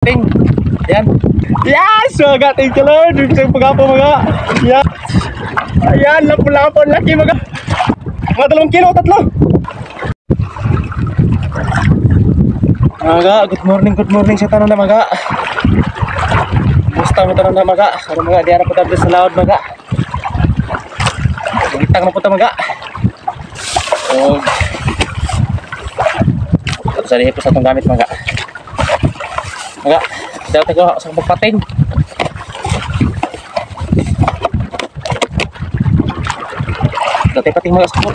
Ting. Yan. Yes! Mga thank you Lord. Isang pagapo mga. Yan. Ayan, lapo-lapo. Laki mga. Mga 2 kilo, 3. Mga, good morning sa tanong na mga. Musta mo tanong na mga. Karang mga, di na po tayo sa laod mga. Magitang na po tayo mga. So, sa lihi po sa itong gamit mga. Mga, daw tayo sa magpating. Dati pating mga sakot.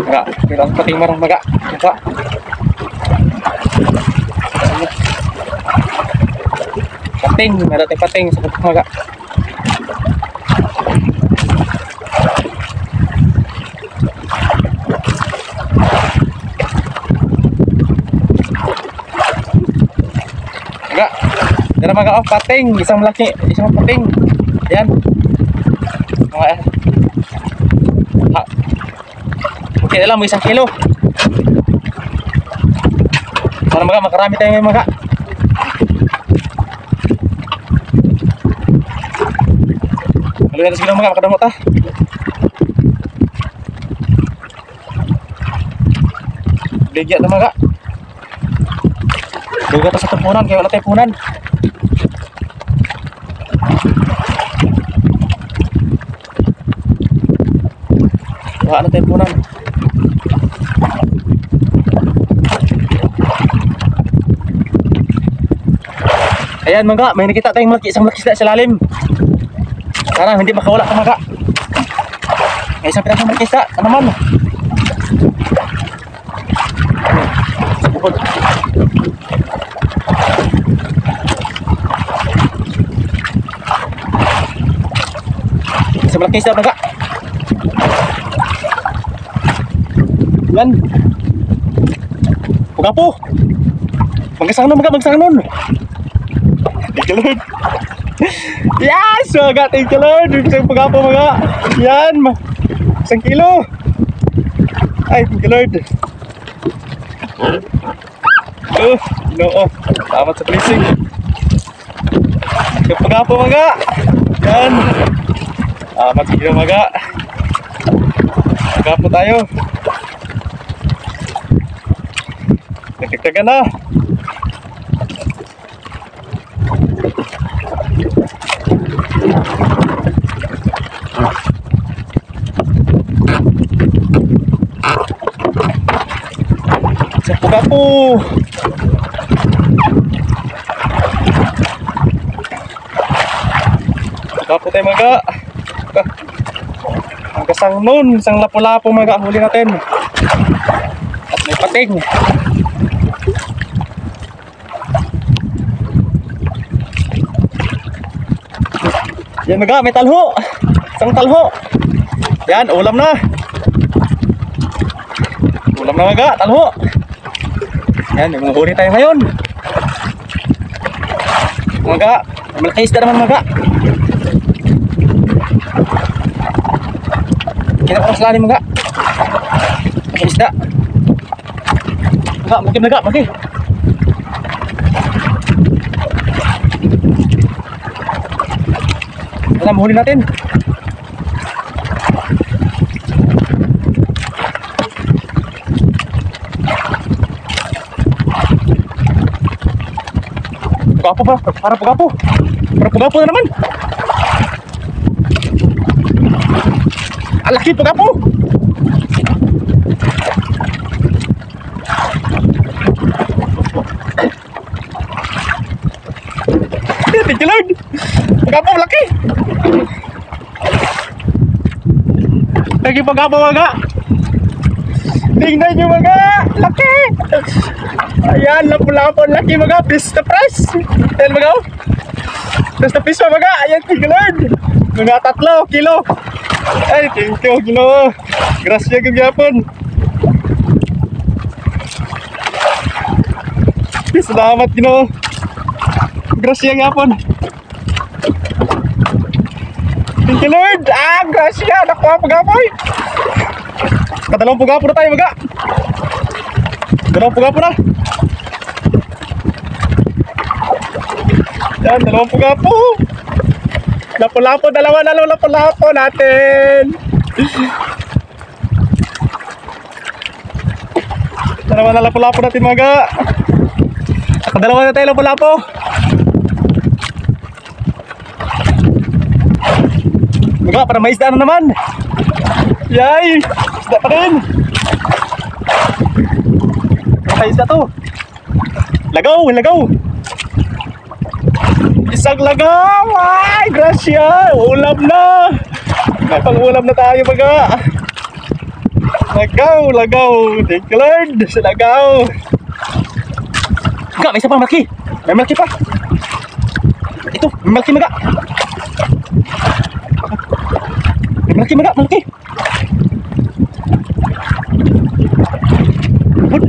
Mga, kailang pating marang mga. Mga. Pating, dati pating sa mga. Mga, dara mga pating, isang malaki, isang pating. Yan. Mga ha. Okay na lang, may 1 kilo. Para mga makarami tayo ngayon mga. Haluin natin siguro mga makadamot ha. Bigyan na mga. Duga ito sa tupunan, kaya wala tayo punan. Wala na tayo punan. Ayan mga, may nakita tayong isang malaki isda sa lalim. Sana hindi makawala ka mga. May isang pinasang malaki isda, ano naman. Sa bukod. Isang malaki isda mga. Yan. Pugapo. Magkasang nun mga, magsang nun. Thank you Lord. Yes! Mga thank you Lord. Isang pugapo mga. Yan. 1 kilo. Ay, thank you Lord. Salamat sa blessing. Isang pugapo mga. Yan. Salamat sa kilo mga. Pugapo tayo. Nagkagtaga na. Sa pugapo. Pugapo tayo mga. Ang kasang nun, isang lapo-lapo mga huli natin. At may pating. Yan mga, may talho. Isang talho. Yan, ulam na. Ulam na mga, talho. Yan, may huli tayo ngayon. Mga, malaki isda naman mga. Kinapos lang mga. Malaki isda. Mga, maki. Ano mahuli natin? Pugapo ba? Para pugapo. Para pugapo na naman. Alaki pugapo. Thank you Lord. Pugapo laki. Lagi pugapo mga. Tingnan nyo mga. Laki. Ayan, lapo-lapo, laki mga. Piece na press. Ayan mga. Piece na piece mga. Ayan, thank you Lord. Mga 3 kilo. Ay, thank you kilo. Grasya kagapon. Salamat kilo. Grasya kagapon. Thank you Lord. Grasya. Nakuha pag-apoy. Kadalawang pugapo na tayo mga. Dalawang pugapo na. Yan, dalawang pugapo. Lapo-lapo, dalawa na lang lapo-lapo natin. Dalawa na lapo-lapo natin mga. Dalawa na tayo lapo-lapo. Mga, para may isda na naman. Yay! Isda pa rin. May isda to. Lagaw, lagaw. Isang lagaw. Ay, grasya. Ulam na. May pang-ulam na tayo mga. Lagaw, lagaw. Thank you Lord sa lagaw. Mga, may isa pang malaki. May malaki pa. Ito, may malaki mga. May malaki mga, malaki. Ubod.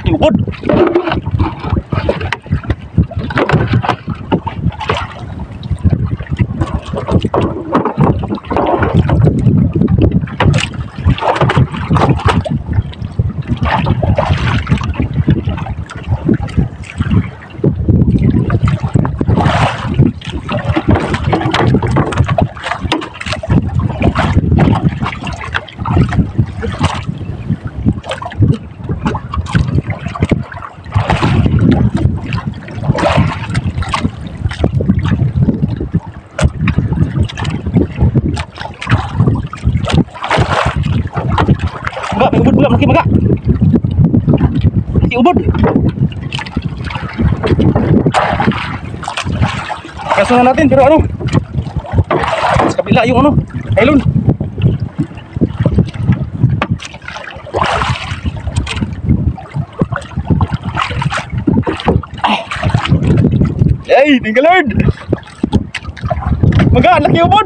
Ubod. Maga, may ubod pula, malaki maga. Malaki ubod. Kaso na natin, pero ano? Sa kabila yung ano, kailon. Yay, thank you Lord. Maga, laki ubod.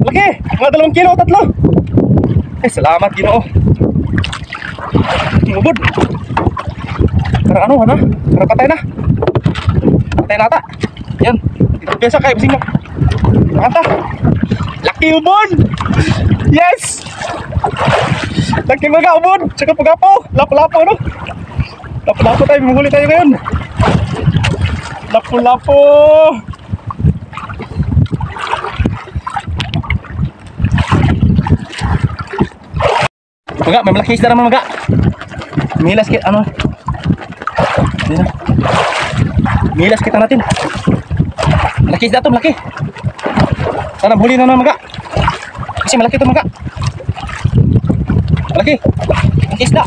Laki, mga 2 kilo, 3. Salamat Ginoo. Ubod. Para ano, ano? Para patay na. Patay na ata. Yan. Ito biasa kayo bising mo. Nakanta. Laki ubod. Yes. Laki mga ubod. Tsaka pagapo. Lapo-lapo no. Lapo-lapo tayo. Manghuli tayo ngayon. Lapo-lapo. Maga, may malaki isda naman maga. Milas kita, ano? Yan. Milas kita natin. Malaki isda to, malaki. Sana huli na naman maga. Kasi malaki to maga. Malaki. Malaki isda.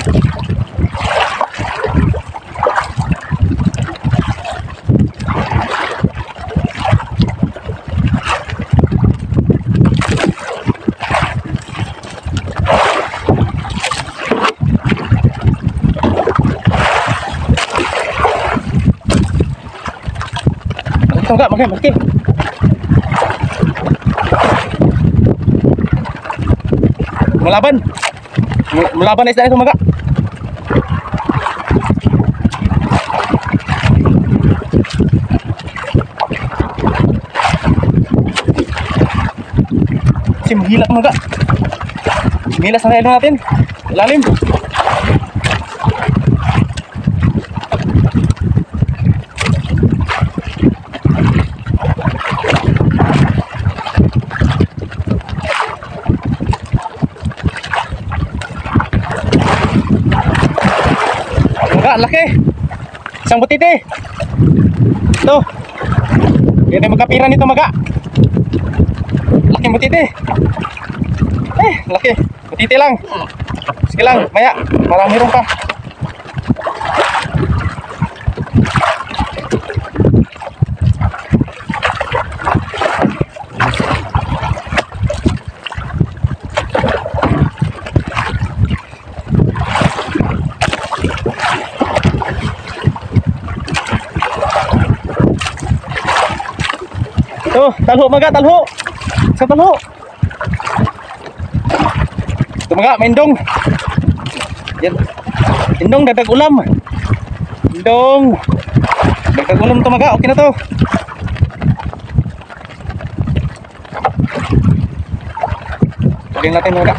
Enggak, makanya meski melaban istilahnya itu enggak. Si menggila enggak. Gila sana natin. Lalim. Laki. Isang butiti. Ito. Yan ay magkapiran nito maga. Laki butiti. Laki. Butiti lang. Sige lang, maya. Parang meron pa. Tuh, talho maga, talho. Sa talho. Ito maga, mindong. Yan. Indong dadag ulam. Indong. Dadag ulam to maga, okay na to. Tuloy natin maga.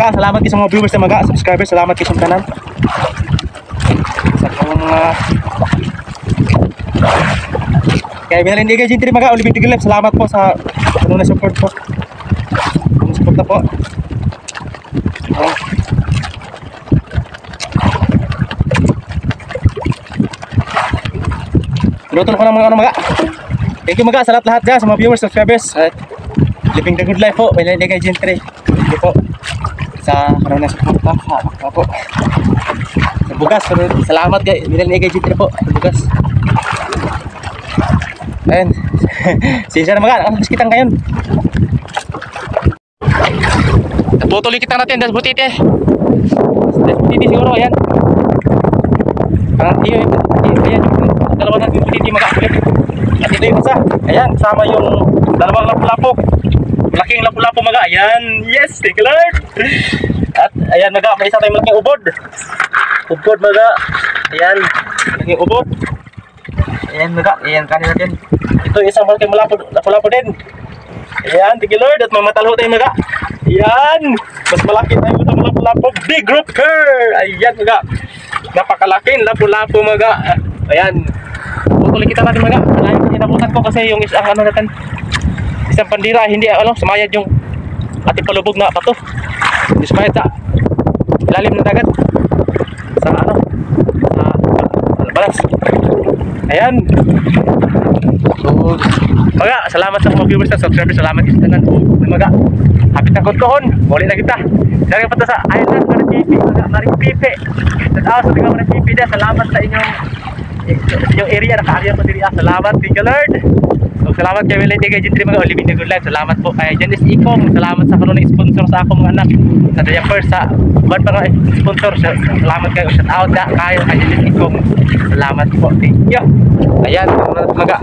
mga, salamat kayo sa mga viewers na mga, subscribers, salamat kayo sa tanan. Sa mga kaya binalin di kayo Gentry mga, Olivin Tigilip, salamat po sa ano na support po. Support na po. Luto ko ng mga ano mga. Thank you mga sa lahat dyan, sa mga viewers, subscribers. Living the good life po, binalin di kayo Gentry. Thank you po sa ano na support po. Po. Sa bugas, salamat kayo, binalin di kayo Gentry po. Sa bugas. Ayan. Sinsya na mga, nakasabis kitang ngayon. Tutuloy kitang natin, das butite. Das butite siguro, ayan. Ayan yung dalawa natin butite mga kulit. At ito yung isa, ayan, sama yung dalawang lapu-lapo. Malaking lapu-lapo mga, ayan. Yes, thank you Lord. At ayan mga, may isa tayong malaking ubod. Ubod mga, ayan, malaking ubod. Ayan mga, ayan kanin natin. Ito yung isang malaking lapu-lapo din. Ayan, thank you Lord. At mamatalho tayo mga. Ayan, mas malaki tayo sa lapu-lapo. Big grouper. Ayan mga, napakalaking lapu-lapo mga. Ayan, tutuloy kita natin mga. Ayan, inabutan ko kasi yung isang ano natin, isang pandira, hindi ano, sumayad yung ating palubog na pato. Hindi sumayad sa ilalim ng dagat. Sa ano, sa balas. Ayan. So, mga, salamat sa mga viewers at subscribers. Salamat sa tanan. Mga, hapit na kontohon. Muli na kita. Dari pa sa Island Maripipi. Mga, Maripipi. Sa mga Maripipi na. Salamat sa inyong area. Naka-area po diri. Salamat. Thank you Lord. So, salamat kay Willie kay Gentry mga Olivin the Good Life. Salamat po kay Janice Ikong. Salamat sa kanunay sponsor sa akong mga anak. Sa Diapers sa ban pa nga sponsor. Salamat kayo. Shout out na kayo kay Janice Ikong. Salamat po. Thank you. Ayan, mga